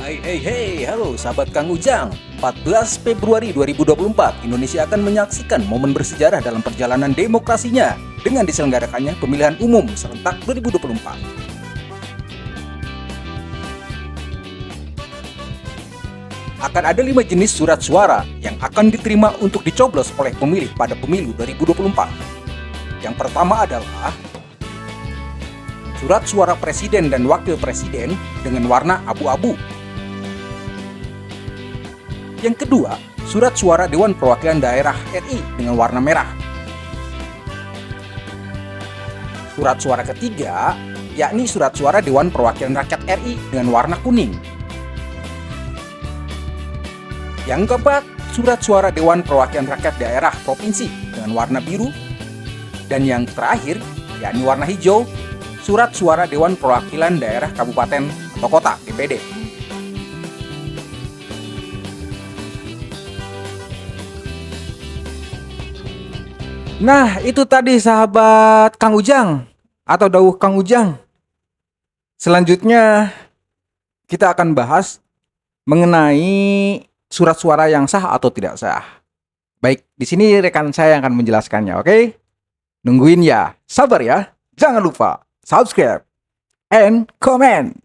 Halo sahabat Kang Ujang. 14 Februari 2024, Indonesia akan menyaksikan momen bersejarah dalam perjalanan demokrasinya dengan diselenggarakannya pemilihan umum serentak 2024. Akan ada 5 jenis surat suara yang akan diterima untuk dicoblos oleh pemilih pada pemilu 2024. Yang pertama adalah surat suara presiden dan wakil presiden dengan warna abu-abu. Yang kedua, surat suara Dewan Perwakilan Daerah RI dengan warna merah. Surat suara ketiga, yakni surat suara Dewan Perwakilan Rakyat RI dengan warna kuning. Yang keempat, surat suara Dewan Perwakilan Rakyat Daerah Provinsi dengan warna biru. Dan yang terakhir, yakni warna hijau, surat suara Dewan Perwakilan Daerah Kabupaten atau Kota (DPD). Nah, itu tadi sahabat Kang Ujang atau dawuh Kang Ujang. Selanjutnya kita akan bahas mengenai surat suara yang sah atau tidak sah. Baik, di sini rekan saya yang akan menjelaskannya, oke? Nungguin ya, sabar ya. Jangan lupa subscribe and comment.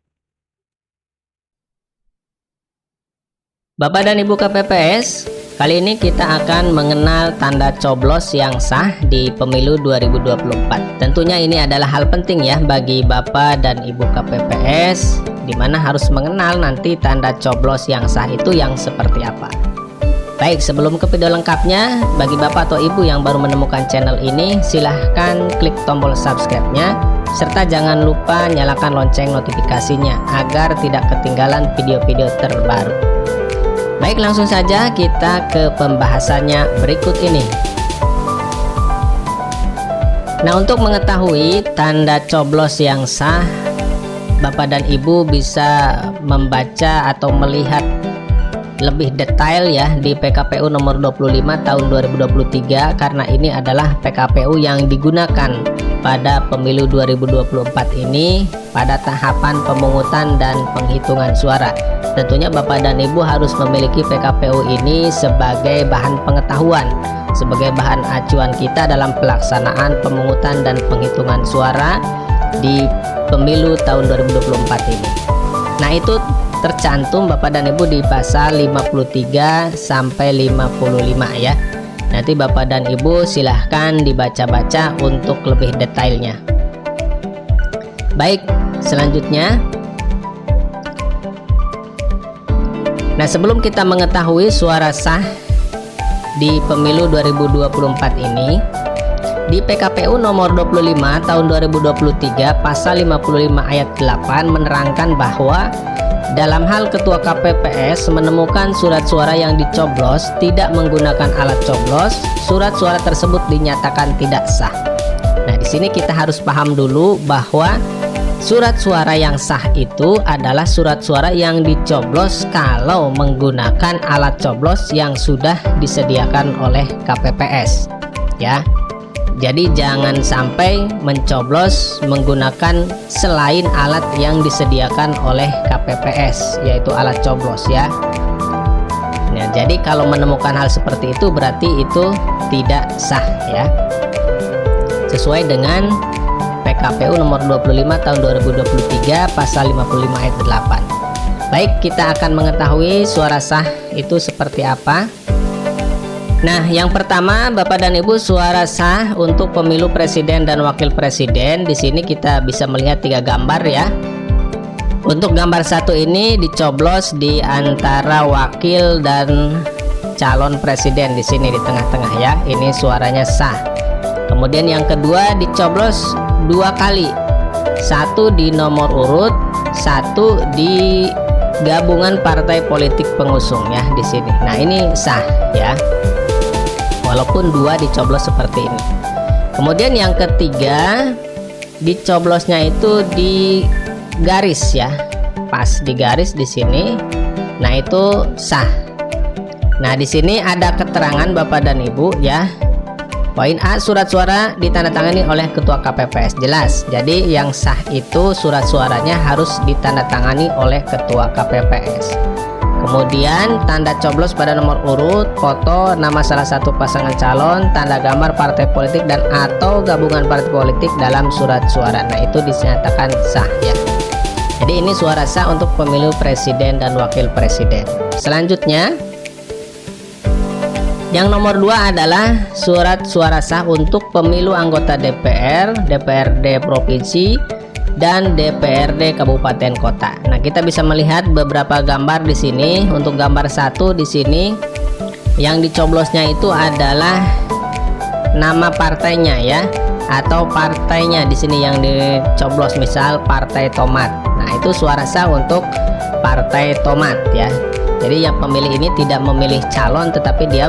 Bapak dan Ibu KPPS, kali ini kita akan mengenal tanda coblos yang sah di pemilu 2024. Tentunya ini adalah hal penting ya bagi Bapak dan Ibu KPPS, di mana harus mengenal nanti tanda coblos yang sah itu yang seperti apa. Baik, sebelum ke video lengkapnya, bagi Bapak atau Ibu yang baru menemukan channel ini, silahkan klik tombol subscribe-nya, serta jangan lupa nyalakan lonceng notifikasinya agar tidak ketinggalan video-video terbaru. Baik, langsung saja kita ke pembahasannya berikut ini. Nah, untuk mengetahui tanda coblos yang sah, Bapak dan Ibu bisa membaca atau melihat lebih detail ya di PKPU nomor 25 tahun 2023, karena ini adalah PKPU yang digunakan pada pemilu 2024 ini pada tahapan pemungutan dan penghitungan suara. Tentunya Bapak dan Ibu harus memiliki PKPU ini sebagai bahan pengetahuan, sebagai bahan acuan kita dalam pelaksanaan pemungutan dan penghitungan suara di pemilu tahun 2024 ini. Nah, itu tercantum Bapak dan Ibu di pasal 53 sampai 55 ya. Nanti Bapak dan Ibu silahkan dibaca-baca untuk lebih detailnya. Baik, selanjutnya. Nah, sebelum kita mengetahui suara sah di pemilu 2024 ini, di PKPU nomor 25 tahun 2023 pasal 55 ayat 8 menerangkan bahwa dalam hal ketua KPPS menemukan surat suara yang dicoblos tidak menggunakan alat coblos, surat suara tersebut dinyatakan tidak sah. Nah, di sini kita harus paham dulu bahwa surat suara yang sah itu adalah surat suara yang dicoblos kalau menggunakan alat coblos yang sudah disediakan oleh KPPS ya. Jadi jangan sampai mencoblos menggunakan selain alat yang disediakan oleh KPPS, yaitu alat coblos ya. Nah, jadi kalau menemukan hal seperti itu berarti itu tidak sah ya. Sesuai dengan PKPU nomor 25 tahun 2023 pasal 55 ayat 8. Baik, kita akan mengetahui suara sah itu seperti apa. Nah, yang pertama Bapak dan Ibu, suara sah untuk pemilu presiden dan wakil presiden. Di sini kita bisa melihat 3 gambar ya. Untuk gambar 1 ini dicoblos di antara wakil dan calon presiden di sini di tengah-tengah ya. Ini suaranya sah. Kemudian yang kedua dicoblos 2 kali. 1 di nomor urut, 1 di gabungan partai politik pengusung ya di sini. Nah, ini sah ya. Walaupun 2 dicoblos seperti ini. Kemudian yang ketiga dicoblosnya itu di garis ya, pas di garis di sini. Nah, itu sah. Nah, di sini ada keterangan Bapak dan Ibu ya. Poin A, surat suara ditandatangani oleh ketua KPPS. Jelas. Jadi yang sah itu surat suaranya harus ditandatangani oleh ketua KPPS. Kemudian tanda coblos pada nomor urut, foto, nama salah satu pasangan calon, tanda gambar partai politik dan atau gabungan partai politik dalam surat suara. Nah, itu dinyatakan sah ya. Jadi ini suara sah untuk pemilu presiden dan wakil presiden. Selanjutnya, yang nomor 2 adalah surat suara sah untuk pemilu anggota DPR, DPRD provinsi, dan DPRD kabupaten kota. Nah, kita bisa melihat beberapa gambar di sini. Untuk gambar 1 di sini yang dicoblosnya itu adalah nama partainya ya, atau partainya di sini yang dicoblos, misal Partai Tomat. Nah, itu suara sah untuk Partai Tomat ya. Jadi yang pemilih ini tidak memilih calon, tetapi dia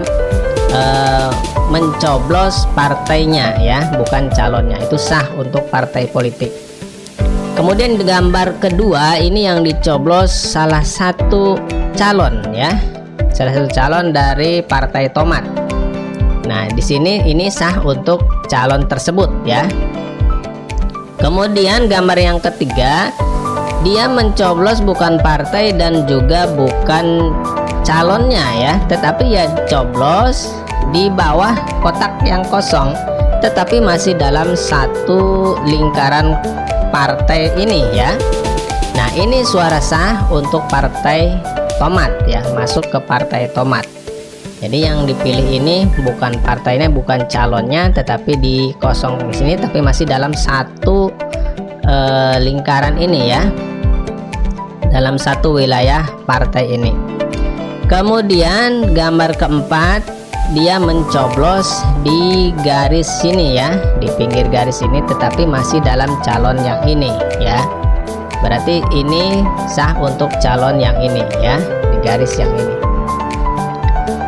mencoblos partainya ya, bukan calonnya. Itu sah untuk partai politik. Kemudian di gambar kedua ini yang dicoblos salah satu calon ya, salah satu calon dari Partai Tomat. Nah, di sini ini sah untuk calon tersebut ya. Kemudian gambar yang ketiga, dia mencoblos bukan partai dan juga bukan calonnya ya, tetapi ya coblos di bawah kotak yang kosong, tetapi masih dalam satu lingkaran partai ini ya. Nah, ini suara sah untuk Partai Tomat ya, masuk ke Partai Tomat. Jadi yang dipilih ini bukan partainya, bukan calonnya, tetapi di kosong di sini, tapi masih dalam satu lingkaran ini ya, dalam satu wilayah partai ini. Kemudian gambar keempat, dia mencoblos di garis sini ya, di pinggir garis ini, tetapi masih dalam calon yang ini ya. Berarti ini sah untuk calon yang ini ya, di garis yang ini.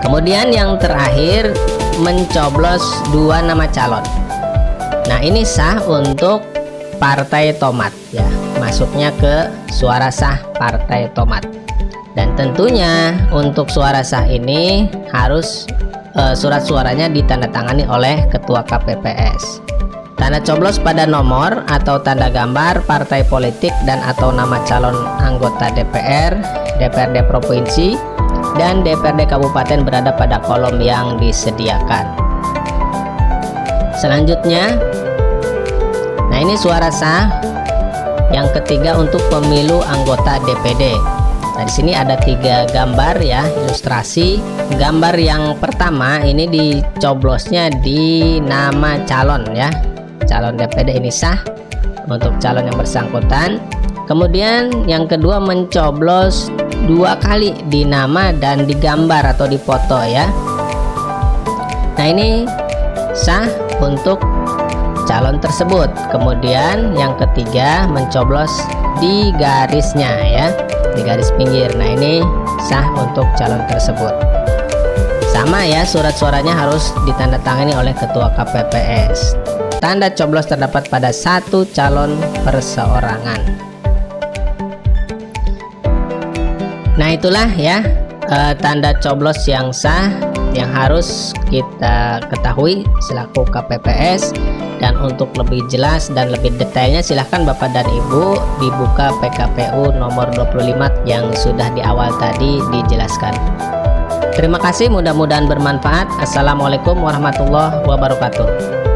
Kemudian yang terakhir, mencoblos 2 nama calon. Nah, ini sah untuk Partai Tomat ya, masuknya ke suara sah Partai Tomat. Dan tentunya untuk suara sah ini harus surat suaranya ditandatangani oleh ketua KPPS. Tanda coblos pada nomor atau tanda gambar partai politik dan atau nama calon anggota DPR, DPRD provinsi, dan DPRD kabupaten berada pada kolom yang disediakan. Selanjutnya, nah ini suara sah yang ketiga untuk pemilu anggota DPD. Nah, di sini ada 3 gambar ya, ilustrasi. Gambar yang pertama ini dicoblosnya di nama calon ya, calon DPD ini sah untuk calon yang bersangkutan. Kemudian yang kedua, mencoblos 2 kali di nama dan di gambar atau di foto ya. Nah, ini sah untuk calon tersebut. Kemudian yang ketiga, mencoblos di garisnya ya, di garis pinggir. Nah, ini sah untuk calon tersebut. Sama ya, surat suaranya harus ditandatangani oleh ketua KPPS. Tanda coblos terdapat pada 1 calon perseorangan. Nah, itulah ya tanda coblos yang sah yang harus kita ketahui selaku KPPS. Dan untuk lebih jelas dan lebih detailnya, silahkan Bapak dan Ibu dibuka PKPU nomor 25 yang sudah di awal tadi dijelaskan. Terima kasih, mudah-mudahan bermanfaat. Assalamualaikum warahmatullahi wabarakatuh.